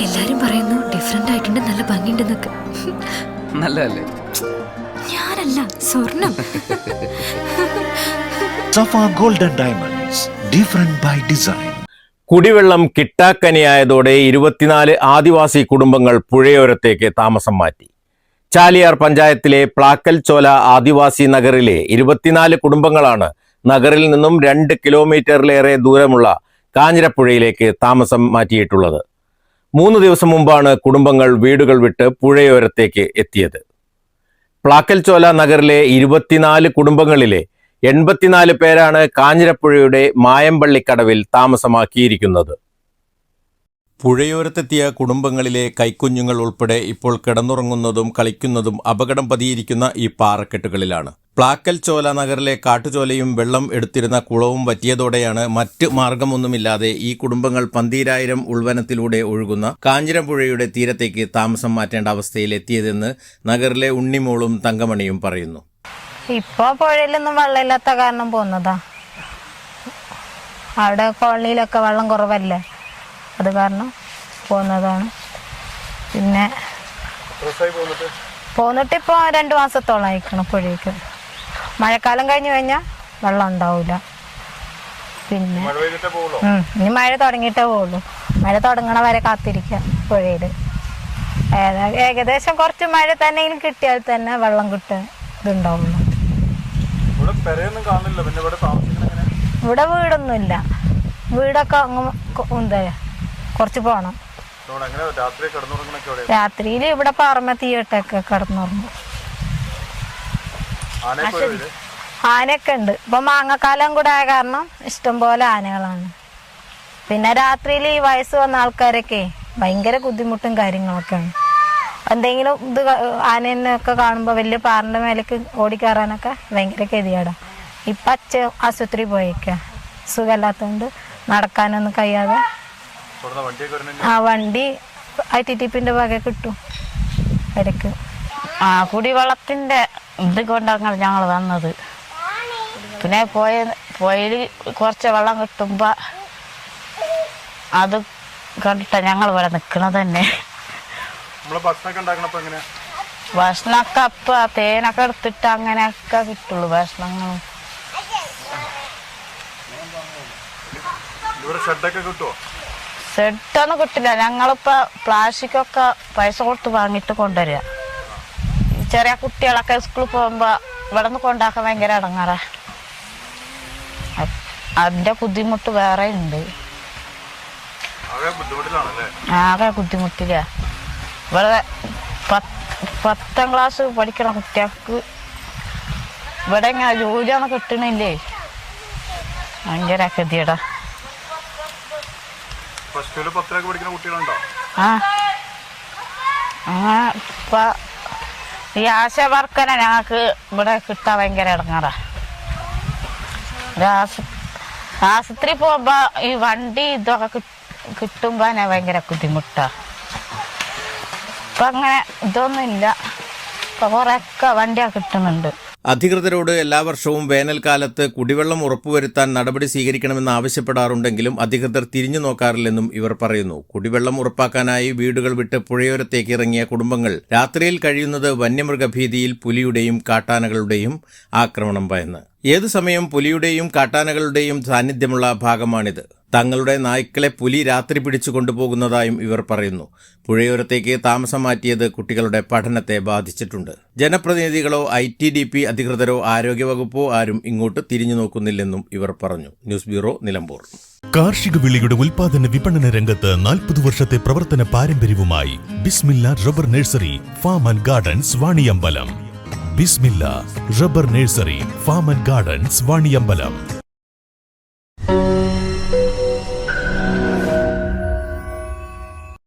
എല്ലാരും പറയുന്നു ഡിഫറെന്റ് ആയിട്ടുണ്ട്, നല്ല ഭംഗിയുണ്ടെന്നൊക്കെ. നല്ലതല്ലേ? ഞാനല്ല, സ്വർണം. Safa golden diamonds, different by design. കുടിവെള്ളം കിട്ടാക്കനിയായതോടെ 24 ആദിവാസി കുടുംബങ്ങൾ പുഴയോരത്തേക്ക് താമസം മാറ്റി. ചാലിയാർ പഞ്ചായത്തിലെ പ്ലാക്കൽ ചോല ആദിവാസി നഗറിലെ 24 കുടുംബങ്ങളാണ് നഗറിൽ നിന്നും 2 കിലോമീറ്ററിലേറെ ദൂരമുള്ള കാഞ്ഞിരപ്പുഴയിലേക്ക് താമസം മാറ്റിയിട്ടുള്ളത്. 3 ദിവസം മുമ്പാണ് കുടുംബങ്ങൾ വീടുകൾ വിട്ട് പുഴയോരത്തേക്ക് എത്തിയത്. പ്ലാക്കൽ ചോല നഗറിലെ 24 കുടുംബങ്ങളിലെ 84 പേരാണ് കാഞ്ഞിരപ്പുഴയുടെ മായമ്പള്ളിക്കടവിൽ താമസമാക്കിയിരിക്കുന്നത്. പുഴയോരത്തെത്തിയ കുടുംബങ്ങളിലെ കൈക്കുഞ്ഞുങ്ങൾ ഉൾപ്പെടെ ഇപ്പോൾ കിടന്നുറങ്ങുന്നതും കളിക്കുന്നതും അപകടം പതിയിരിക്കുന്ന ഈ പാറക്കെട്ടുകളിലാണ്. പ്ലാക്കൽ ചോല നഗറിലെ കാട്ടുചോലയും വെള്ളം എടുത്തിരുന്ന കുളവും വറ്റിയതോടെയാണ് മറ്റ് മാർഗമൊന്നുമില്ലാതെ ഈ കുടുംബങ്ങൾ പന്തീരായിരം ഉൾവനത്തിലൂടെ ഒഴുകുന്ന കാഞ്ഞിരപ്പുഴയുടെ തീരത്തേക്ക് താമസം മാറ്റേണ്ട അവസ്ഥയിലെത്തിയതെന്ന് നഗറിലെ ഉണ്ണിമോളും തങ്കമണിയും പറയുന്നു. ഇപ്പൊ പുഴയിലൊന്നും വെള്ളമില്ലാത്ത കാരണം പോകുന്നതാ. അവിടെ കോളനിയിലൊക്കെ വെള്ളം കുറവല്ലേ, അത് കാരണം പോകുന്നതാണ്. പിന്നെ പോന്നിട്ട് ഇപ്പോൾ 2 മാസത്തോളം അയക്കണം പുഴയ്ക്ക്. മഴക്കാലം കഴിഞ്ഞ് കഴിഞ്ഞാൽ വെള്ളം ഉണ്ടാവില്ല. പിന്നെ ഇനി മഴ തുടങ്ങിയിട്ടേ പോകുള്ളൂ. മഴ തുടങ്ങണ വരെ കാത്തിരിക്കുക പുഴയിൽ. ഏകദേശം കുറച്ച് മഴ തന്നെയും കിട്ടിയാൽ തന്നെ വെള്ളം കിട്ടുക ഇതുണ്ടാവുള്ളൂ. ഇവിടെ വീടൊന്നുമില്ല. വീടൊക്കെ എന്താ കുറച്ച് പോണം. രാത്രിയിൽ ഇവിടെ പാറമ തീയിട്ടൊക്കെ കിടന്നുറങ്ങും. ആനയൊക്കെ ഉണ്ട്. ഇപ്പൊ മാങ്ങക്കാലം കൂടെ ആയ കാരണം ഇഷ്ടംപോലെ ആനകളാണ്. പിന്നെ രാത്രിയിൽ ഈ വയസ്സ് വന്ന ആൾക്കാരൊക്കെ ഭയങ്കര ബുദ്ധിമുട്ടും കാര്യങ്ങളൊക്കെയാണ്. എന്തെങ്കിലും ഇത് ആനയൊക്കെ കാണുമ്പോൾ വലിയ പാറിന്റെ മേലേക്ക് ഓടിക്കയറാനൊക്കെ ഭയങ്കര ഗതികേടാ. ഇപ്പം ആശുപത്രി പോയേക്ക, സുഖമില്ലാത്തതുകൊണ്ട് നടക്കാനൊന്നും കഴിയാതെ. വണ്ടി ITTPന്റെ വക കിട്ടും ഇടയ്ക്ക്. കുടിവെള്ളത്തിന്റെ ഇത് കൊണ്ടാണ് ഞങ്ങൾ വന്നത്. പിന്നെ പുഴയിൽ കുറച്ച് വെള്ളം കിട്ടുമ്പോ അത് കണ്ടിട്ടാണ് ഞങ്ങൾ ഇവിടെ നിൽക്കണത് തന്നെ. ഭക്ഷണമൊക്കെ അപ്പൊ തേനൊക്കെ എടുത്തിട്ട് അങ്ങനെയൊക്കെ കിട്ടുള്ളൂ ഭക്ഷണങ്ങൾ. ഷെഡൊന്നും കിട്ടില്ല. ഞങ്ങളിപ്പോ പ്ലാസ്റ്റിക്കൊക്കെ പൈസ കൊടുത്ത് വാങ്ങിയിട്ട് കൊണ്ടുവരിക. ചെറിയ കുട്ടികളൊക്കെ സ്കൂളിൽ പോകുമ്പോ ഇവിടെ നിന്ന് കൊണ്ടാക്കാൻ ഭയങ്കര ഇടങ്ങാറാ. അതിന്റെ ബുദ്ധിമുട്ട് വേറെ ഉണ്ട്. ആകെ ബുദ്ധിമുട്ടില്ല. ഇവിടെ 10ാം ക്ലാസ് പഠിക്കണ കുട്ടികൾക്ക് ഇവിടെ ഇങ്ങനെ ജോലിയൊന്നും കിട്ടണില്ലേ. ഭയങ്കര ഗതികേടാ. ഈ ആശ വർക്കനെ ഞങ്ങൾക്ക് ഇവിടെ കിട്ടാൻ ഭയങ്കര ഇടങ്ങാറാ. ആശുപത്രി പോകുമ്പോ ഈ വണ്ടി ഇതൊക്കെ കിട്ടുമ്പോ ഭയങ്കര ബുദ്ധിമുട്ടാ. ഇപ്പൊ അങ്ങനെ ഇതൊന്നും ഇല്ല. ഇപ്പൊ കുറെയൊക്കെ വണ്ടിയൊക്കെ കിട്ടുന്നുണ്ട്. അധികൃതരോട് എല്ലാ വർഷവും വേനൽക്കാലത്ത് കുടിവെള്ളം ഉറപ്പുവരുത്താൻ നടപടി സ്വീകരിക്കണമെന്ന് ആവശ്യപ്പെടാറുണ്ടെങ്കിലും അധികൃതർ തിരിഞ്ഞു നോക്കാറില്ലെന്നും ഇവർ പറയുന്നു. കുടിവെള്ളം ഉറപ്പാക്കാനായി വീടുകൾ വിട്ട് പുഴയോരത്തേക്ക് ഇറങ്ങിയ കുടുംബങ്ങൾ രാത്രിയിൽ കഴിയുന്നത് വന്യമൃഗഭീതിയിൽ പുലിയുടെയും കാട്ടാനകളുടെയും ആക്രമണം ഭയന്ന്. ഏതു സമയം പുലിയുടെയും കാട്ടാനകളുടെയും സാന്നിധ്യമുള്ള ഭാഗമാണിത്. തങ്ങളുടെ നായ്ക്കളെ പുലി രാത്രി പിടിച്ചു കൊണ്ടുപോകുന്നതായും ഇവർ പറയുന്നു. പുഴയോരത്തേക്ക് താമസം മാറ്റിയത് കുട്ടികളുടെ പഠനത്തെ ബാധിച്ചിട്ടുണ്ട്. ജനപ്രതിനിധികളോ ITDP അധികൃതരോ ആരോഗ്യവകുപ്പോ ആരും ഇങ്ങോട്ട് തിരിഞ്ഞു നോക്കുന്നില്ലെന്നും ഇവർ പറഞ്ഞു. News bureau, Nilambur. കാർഷിക വിളിയുടെ ഉൽപാദന വിപണന രംഗത്ത് 40 വർഷത്തെ പ്രവർത്തന പാരമ്പര്യവുമായി Bismilla rubber nursery, farm and gardens, Vaniyambalam. Bismilla rubber nursery, farm and gardens, Vaniyambalam.